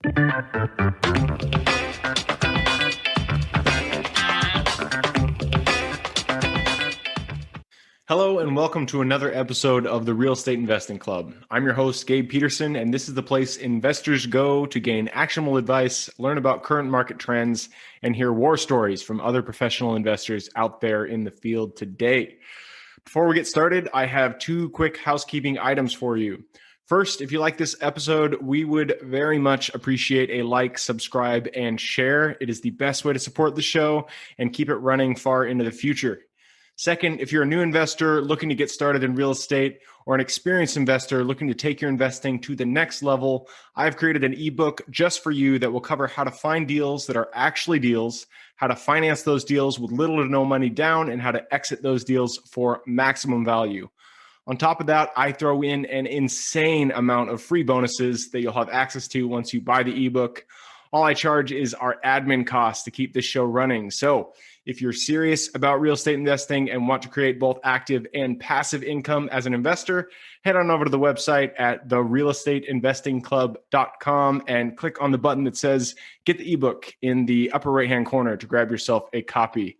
Hello and welcome to another episode of the Real Estate Investing Club. I'm your host, Gabe Peterson, and this is the place investors go to gain actionable advice, learn about current market trends, and hear war stories from other professional investors out there in the field today. Before we get started, I have two quick housekeeping items for you. First, if you like this episode, we would very much appreciate a like, subscribe, and share. It is the best way to support the show and keep it running far into the future. Second, if you're a new investor looking to get started in real estate or an experienced investor looking to take your investing to the next level, I've created an ebook just for you that will cover how to find deals that are actually deals, how to finance those deals with little to no money down, and how to exit those deals for maximum value. On top of that, I throw in an insane amount of free bonuses that you'll have access to once you buy the ebook. All I charge is our admin costs to keep this show running. So if you're serious about real estate investing and want to create both active and passive income as an investor, head on over to the website at therealestateinvestingclub.com and click on the button that says get the ebook in the upper right-hand corner to grab yourself a copy.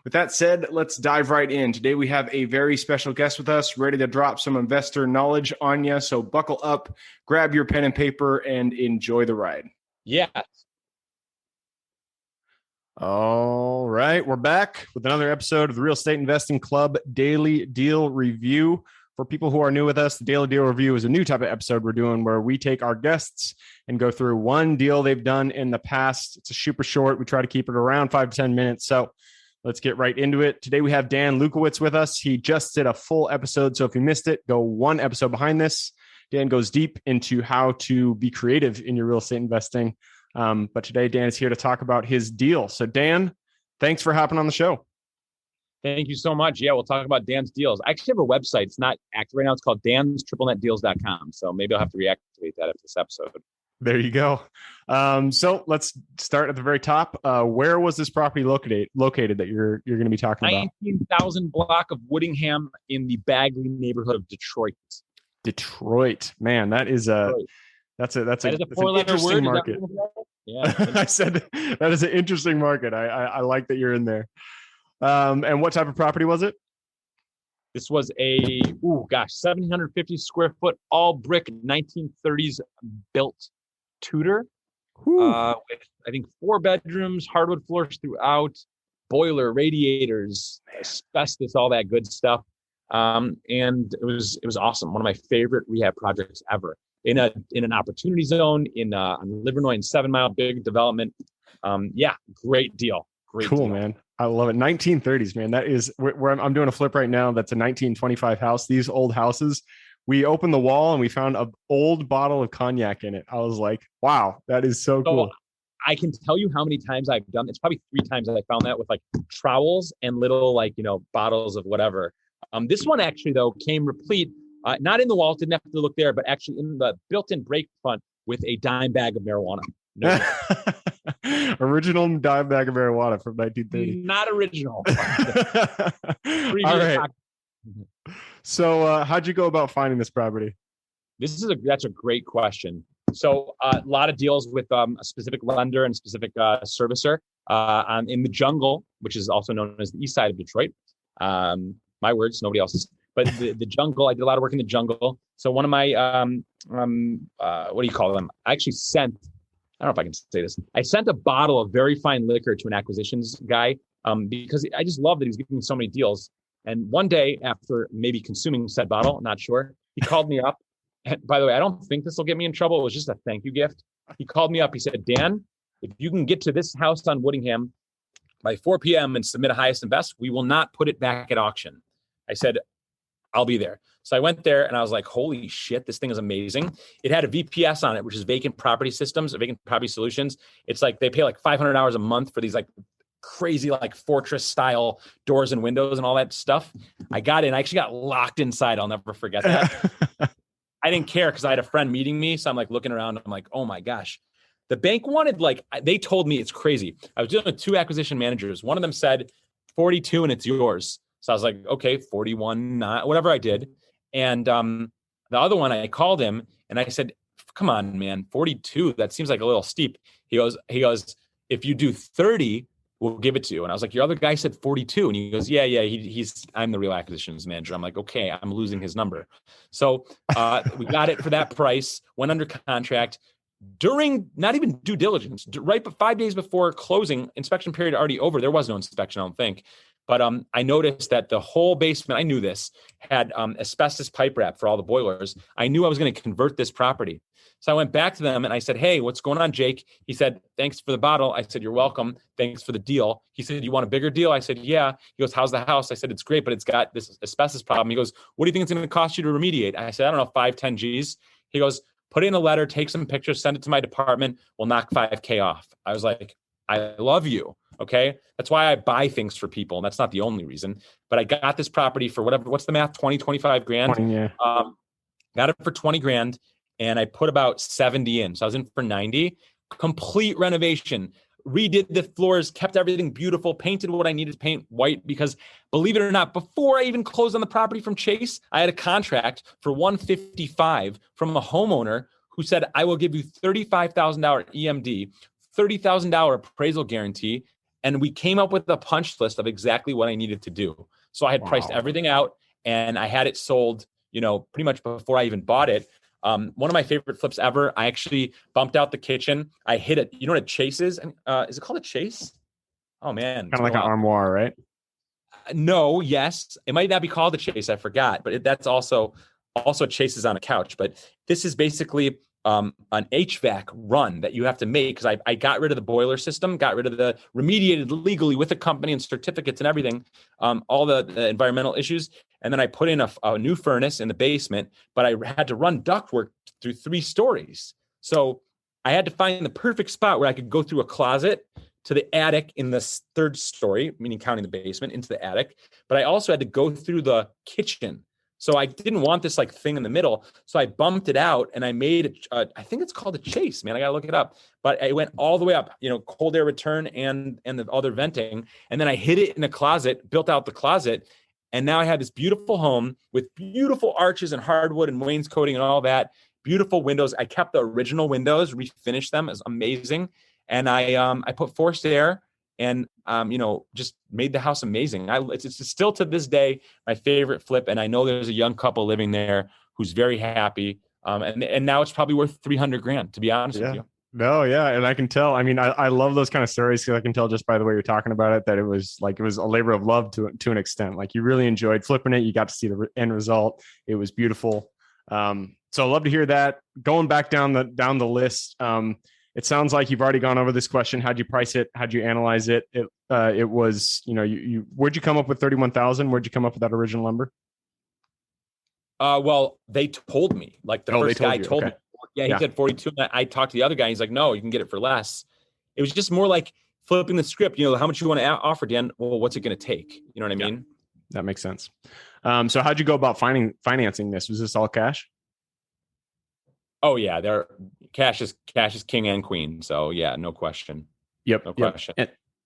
With that said, let's dive right in. Today we have a very special guest with us, ready to drop some investor knowledge on you. So buckle up, grab your pen and paper, and enjoy the ride. Yeah. All right, we're back with another episode of the Real Estate Investing Club Daily Deal Review. For people who are new with us, the Daily Deal Review is a new type of episode we're doing where we take our guests and go through one deal they've done in the past. It's a super short. We try to keep it around 5 to 10 minutes. So let's get right into it. Today we have Dan Lewkowicz with us. He just did a full episode. So if you missed it, go one episode behind this. Dan goes deep into how to be creative in your real estate investing. But today, Dan is here to talk about his deal. So, Dan, thanks for hopping on the show. Thank you so much. Yeah, we'll talk about Dan's deals. I actually have a website. It's not active right now. It's called danstriplenetdeals.com. So maybe I'll have to reactivate that after this episode. There you go. So let's start at the very top. Where was this property located that you're going to be talking about? 19,000 block of Woodingham in the Bagley neighborhood of Detroit. Detroit, man, that is That's an interesting market. Yeah, I said that is an interesting market. I like that you're in there. And what type of property was it? This was a 750 square foot, all brick, 1930s built Tudor, with I think 4 bedrooms, hardwood floors throughout, boiler, radiators, asbestos, all that good stuff. And it was awesome. One of my favorite rehab projects ever. In an opportunity zone on Livernois and 7 Mile, big development. Great deal. Cool, deal. Man. I love it. 1930s, man. That is where I'm doing a flip right now. That's a 1925 house. These old houses, we opened the wall and we found an old bottle of cognac in it. I was like, wow, that is so cool. I can tell you how many times I've done. It's probably 3 times that I found that with like trowels and little bottles of whatever. This one actually though came replete. Not in the wall, didn't have to look there, but actually in the built-in break front with a dime bag of marijuana. No. Original dime bag of marijuana from 1930. Not original. All right. So how'd you go about finding this property? That's a great question. So a lot of deals with a specific lender and specific servicer in the jungle, which is also known as the east side of Detroit. My words, nobody else's. But the jungle, I did a lot of work in the jungle. So one of my, what do you call them? I actually sent, I don't know if I can say this. I sent a bottle of very fine liquor to an acquisitions guy because I just love that he was giving me so many deals. And one day after maybe consuming said bottle, not sure, he called me up. And by the way, I don't think this will get me in trouble. It was just a thank you gift. He called me up. He said, Dan, if you can get to this house on Woodingham by 4 p.m. and submit a highest and best, we will not put it back at auction. I said, I'll be there. So I went there and I was like, holy shit, this thing is amazing. It had a VPS on it, which is vacant property systems, vacant property solutions. It's like they pay like $500 a month for these like crazy like fortress style doors and windows and all that stuff. I got in, I actually got locked inside. I'll never forget that. I didn't care because I had a friend meeting me. So I'm like looking around. I'm like, oh my gosh. The bank wanted they told me it's crazy. I was dealing with 2 acquisition managers. One of them said 42 and it's yours. So I was like, okay, 41, not whatever I did. And the other one, I called him and I said, come on, man, 42, that seems like a little steep. He goes, if you do 30, we'll give it to you. And I was like, your other guy said 42. And he goes, yeah, I'm the real acquisitions manager. I'm like, okay, I'm losing his number. So we got it for that price, went under contract during not even due diligence, right? But 5 days before closing, inspection period already over. There was no inspection, I don't think. But I noticed that the whole basement, I knew this, had asbestos pipe wrap for all the boilers. I knew I was going to convert this property. So I went back to them and I said, hey, what's going on, Jake? He said, thanks for the bottle. I said, you're welcome. Thanks for the deal. He said, you want a bigger deal? I said, yeah. He goes, how's the house? I said, it's great, but it's got this asbestos problem. He goes, what do you think it's going to cost you to remediate? I said, I don't know, 5-10 G's. He goes, put it in a letter, take some pictures, send it to my department. We'll knock $5K off. I was like, I love you. Okay. That's why I buy things for people. And that's not the only reason, but I got this property for whatever, what's the math? 20, 25 grand. 20, yeah. Got it for 20 grand and I put about 70 in. So I was in for 90, complete renovation, redid the floors, kept everything beautiful, painted what I needed to paint white because believe it or not, before I even closed on the property from Chase, I had a contract for 155 from a homeowner who said, I will give you $35,000 EMD, $30,000 appraisal guarantee. And we came up with a punch list of exactly what I needed to do. So I had priced everything out and I had it sold, pretty much before I even bought it. One of my favorite flips ever. I actually bumped out the kitchen. I hit it. You know what a chase is? Is it called a chase? Oh man. Kind of like an armoire, right? No, yes. It might not be called a chase. I forgot, but that's also chases on a couch. But this is basically an HVAC run that you have to make because I got rid of the boiler system, got rid of the remediated legally with the company and certificates and everything, all the environmental issues. And then I put in a new furnace in the basement, but I had to run ductwork through 3 stories. So I had to find the perfect spot where I could go through a closet to the attic in the 3rd story, meaning counting the basement, into the attic. But I also had to go through the kitchen. So I didn't want this like thing in the middle. So I bumped it out and I made I think it's called a chase, man. I got to look it up. But I went all the way up, cold air return and the other venting. And then I hid it in a closet, built out the closet. And now I have this beautiful home with beautiful arches and hardwood and wainscoting and all that. Beautiful windows. I kept the original windows, refinished them. It's amazing. And I put forced air and, just made the house amazing. It's still to this day, my favorite flip. And I know there's a young couple living there who's very happy. And now it's probably worth 300 grand, to be honest with you. No, yeah. And I can tell, I love those kind of stories because I can tell just by the way you're talking about it, that it was a labor of love to an extent. Like you really enjoyed flipping it. You got to see the end result. It was beautiful. So I love to hear that. Going back down the list, it sounds like you've already gone over this question. How'd you price it? How'd you analyze it? It was, where'd you come up with 31,000? Where'd you come up with that original number? Well, they told me, like the first guy told me. Yeah, he said 42. And I talked to the other guy. He's like, no, you can get it for less. It was just more like flipping the script. How much you want to offer, Dan? Well, what's it going to take? You know what I mean? That makes sense. So how'd you go about financing this? Was this all cash? Oh yeah, cash is king and queen. So yeah, no question. Yep. No question.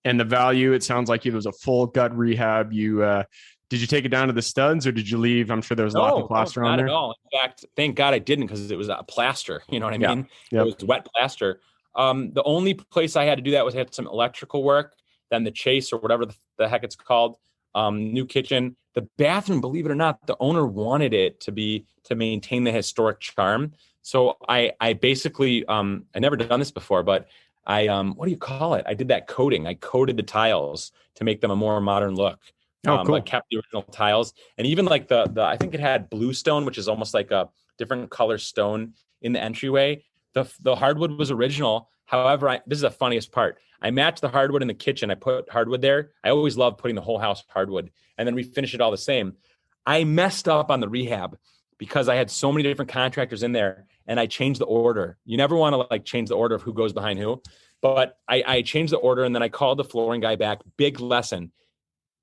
And the value, it sounds like it was a full gut rehab. You did you take it down to the studs or did you leave? I'm sure there was lots of plaster on there. Not at all. In fact, thank God I didn't because it was a plaster. You know what I mean? Yep. It was wet plaster. The only place I had to do that was I had some electrical work, then the chase or whatever the heck it's called. New kitchen. The bathroom, believe it or not, the owner wanted it to maintain the historic charm. So I basically I never done this before, but I what do you call it? I did that coating. I coated the tiles to make them a more modern look. Cool. But kept the original tiles, and even like the I think it had blue stone, which is almost like a different color stone in the entryway. The hardwood was original. However, this is the funniest part. I matched the hardwood in the kitchen. I put hardwood there. I always love putting the whole house hardwood, and then we finish it all the same. I messed up on the rehab because I had so many different contractors in there, and I changed the order. You never want to like change the order of who goes behind who, but I changed the order, and then I called the flooring guy back. Big lesson.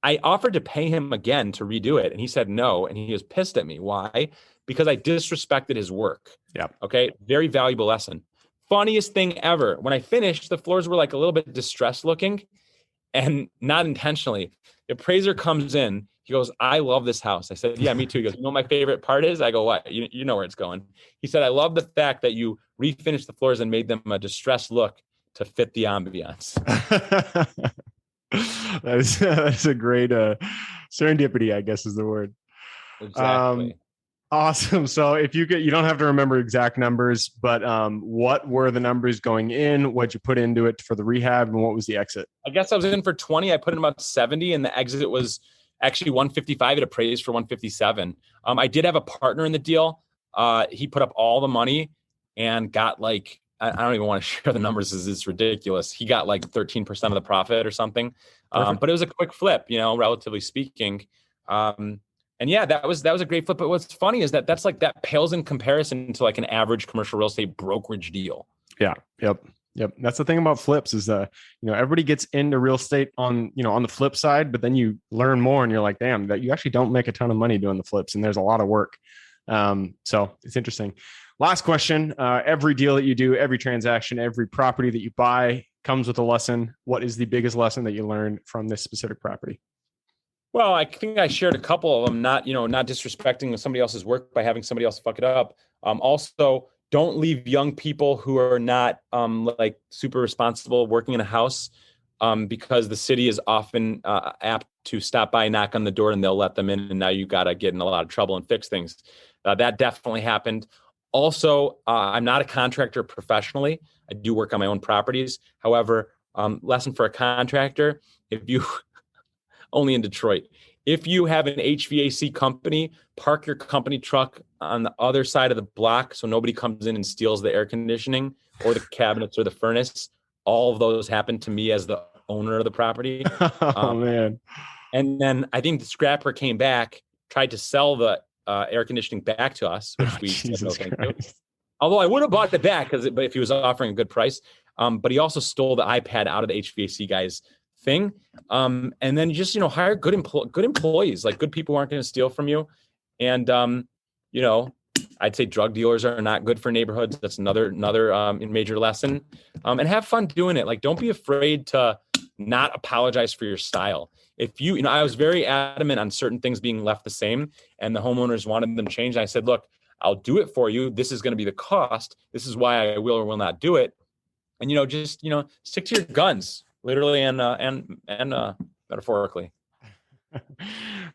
I offered to pay him again to redo it, and he said no, and he was pissed at me. Why? Because I disrespected his work. Yeah. Okay. Very valuable lesson. Funniest thing ever. When I finished, the floors were like a little bit distressed looking, and not intentionally. The appraiser comes in. He goes, I love this house. I said, yeah, me too. He goes, you know what my favorite part is? I go, what? You know where it's going. He said, I love the fact that you refinished the floors and made them a distressed look to fit the ambiance. That's a great serendipity, I guess is the word. Exactly. Awesome. So if you don't have to remember exact numbers, but what were the numbers going in? What'd you put into it for the rehab, and what was the exit? I guess I was in for 20. I put in about 70, and the exit was actually 155. It appraised for 157. I did have a partner in the deal. He put up all the money and got like, I don't even want to share the numbers as it's ridiculous. He got like 13% of the profit or something. But it was a quick flip, relatively speaking. And yeah, that was a great flip. But what's funny is that pales in comparison to like an average commercial real estate brokerage deal. Yeah. Yep. That's the thing about flips is everybody gets into real estate on the flip side, but then you learn more and you're like, damn, that you actually don't make a ton of money doing the flips, and there's a lot of work. So it's interesting. Last question. Every deal that you do, every transaction, every property that you buy comes with a lesson. What is the biggest lesson that you learned from this specific property? Well, I think I shared a couple of them, not disrespecting somebody else's work by having somebody else fuck it up. Also, don't leave young people who are not like super responsible working in a house because the city is often apt to stop by, knock on the door, and they'll let them in. And now you got to get in a lot of trouble and fix things. That definitely happened. Also, I'm not a contractor professionally. I do work on my own properties. However, lesson for a contractor, if you only in Detroit, if you have an HVAC company, park your company truck on the other side of the block so nobody comes in and steals the air conditioning or the cabinets or the furnace. All of those happened to me as the owner of the property. Oh, man. And then I think the scrapper came back, tried to sell the air conditioning back to us, which we said no thank you. Although I would have bought it back but if he was offering a good price. But he also stole the iPad out of the HVAC guy's thing. And then just, hire good employees, like good people who aren't going to steal from you. And, I'd say drug dealers are not good for neighborhoods. That's another major lesson. And have fun doing it. Like, don't be afraid to not apologize for your style. If I was very adamant on certain things being left the same and the homeowners wanted them changed. I said, look, I'll do it for you. This is going to be the cost. This is why I will or will not do it. And, just, stick to your guns, literally and metaphorically.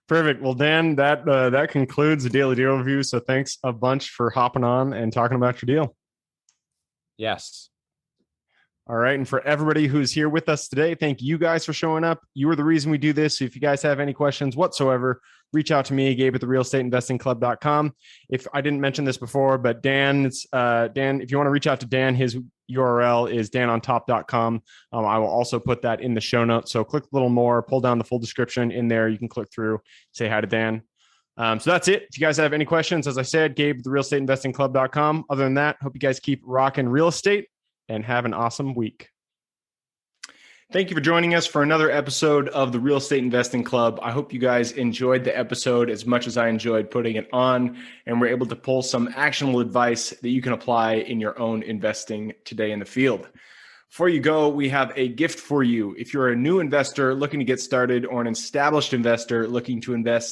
Perfect. Well, Dan, that concludes the Daily Deal Review. So thanks a bunch for hopping on and talking about your deal. Yes. All right. And for everybody who's here with us today, thank you guys for showing up. You are the reason we do this. So if you guys have any questions whatsoever, reach out to me, Gabe at therealestateinvestingclub.com. If I didn't mention this before, but Dan, if you want to reach out to Dan, his URL is danontop.com. I will also put that in the show notes. So click a little more, pull down the full description in there. You can click through, say hi to Dan. So that's it. If you guys have any questions, as I said, Gabe at therealestateinvestingclub.com. Other than that, hope you guys keep rocking real estate and have an awesome week. Thank you for joining us for another episode of the Real Estate Investing Club. I hope you guys enjoyed the episode as much as I enjoyed putting it on, and we're able to pull some actionable advice that you can apply in your own investing today in the field. Before you go, we have a gift for you. If you're a new investor looking to get started or an established investor looking to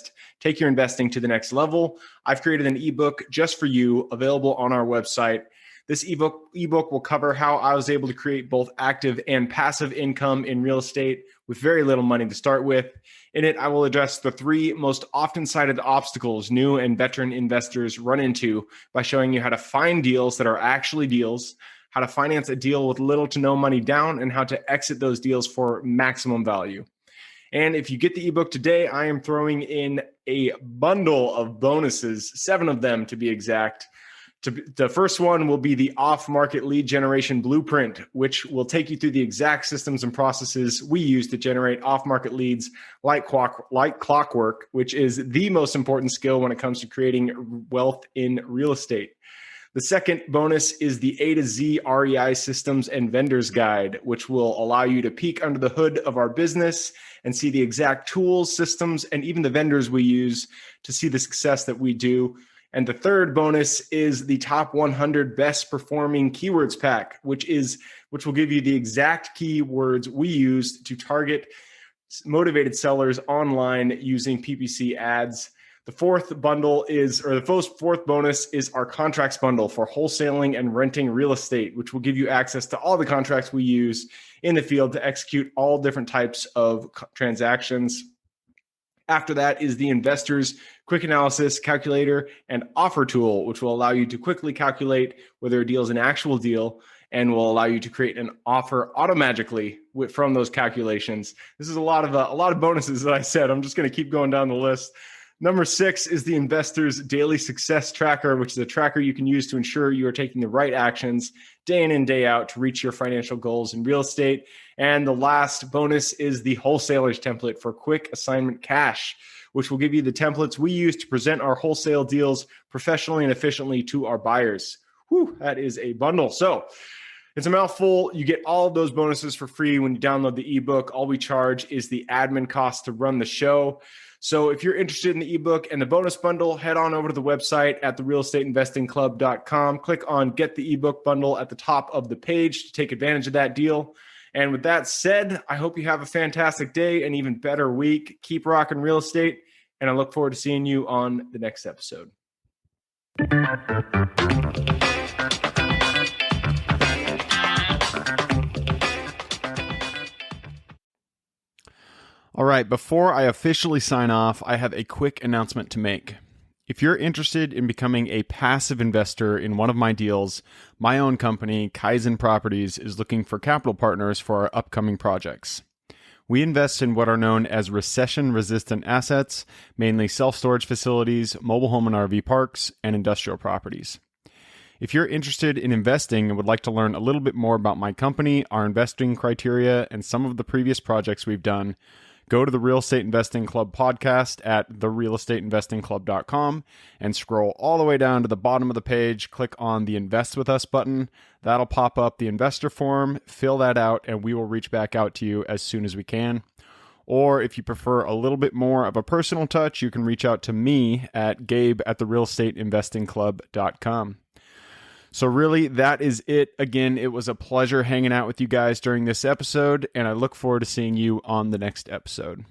take your investing to the next level, I've created an ebook just for you, available on our website. This ebook will cover how I was able to create both active and passive income in real estate with very little money to start with. In it, I will address the 3 most often cited obstacles new and veteran investors run into by showing you how to find deals that are actually deals, how to finance a deal with little to no money down, and how to exit those deals for maximum value. And if you get the ebook today, I am throwing in a bundle of bonuses, 7 of them to be exact. The first one will be the off-market lead generation blueprint, which will take you through the exact systems and processes we use to generate off-market leads like clockwork, which is the most important skill when it comes to creating wealth in real estate. The second bonus is the A to Z REI systems and vendors guide, which will allow you to peek under the hood of our business and see the exact tools, systems, and even the vendors we use to see the success that we do. And the third bonus is the top 100 best performing keywords pack, which will give you the exact keywords we use to target motivated sellers online using PPC ads. The fourth bonus is our contracts bundle for wholesaling and renting real estate, which will give you access to all the contracts we use in the field to execute all different types of transactions. After that is the investor's quick analysis calculator and offer tool, which will allow you to quickly calculate whether a deal is an actual deal and will allow you to create an offer automagically from those calculations. This is a lot of bonuses that I said. I'm just going to keep going down the list. Number 6 is the investor's daily success tracker, which is a tracker you can use to ensure you are taking the right actions day in and day out to reach your financial goals in real estate. And the last bonus is the wholesaler's template for quick assignment cash, which will give you the templates we use to present our wholesale deals professionally and efficiently to our buyers. Whew, that is a bundle. So it's a mouthful. You get all of those bonuses for free when you download the ebook. All we charge is the admin cost to run the show. So if you're interested in the ebook and the bonus bundle, head on over to the website at therealestateinvestingclub.com. Click on Get the Ebook Bundle at the top of the page to take advantage of that deal. And with that said, I hope you have a fantastic day, an even better week. Keep rocking real estate, and I look forward to seeing you on the next episode. All right, before I officially sign off, I have a quick announcement to make. If you're interested in becoming a passive investor in one of my deals, my own company, Kaizen Properties, is looking for capital partners for our upcoming projects. We invest in what are known as recession-resistant assets, mainly self-storage facilities, mobile home and RV parks, and industrial properties. If you're interested in investing and would like to learn a little bit more about my company, our investing criteria, and some of the previous projects we've done, go to the Real Estate Investing Club podcast at therealestateinvestingclub.com and scroll all the way down to the bottom of the page. Click on the Invest With Us button. That'll pop up the investor form. Fill that out, and we will reach back out to you as soon as we can. Or if you prefer a little bit more of a personal touch, you can reach out to me at gabe@therealestateinvestingclub.com. So really, that is it. Again, it was a pleasure hanging out with you guys during this episode, and I look forward to seeing you on the next episode.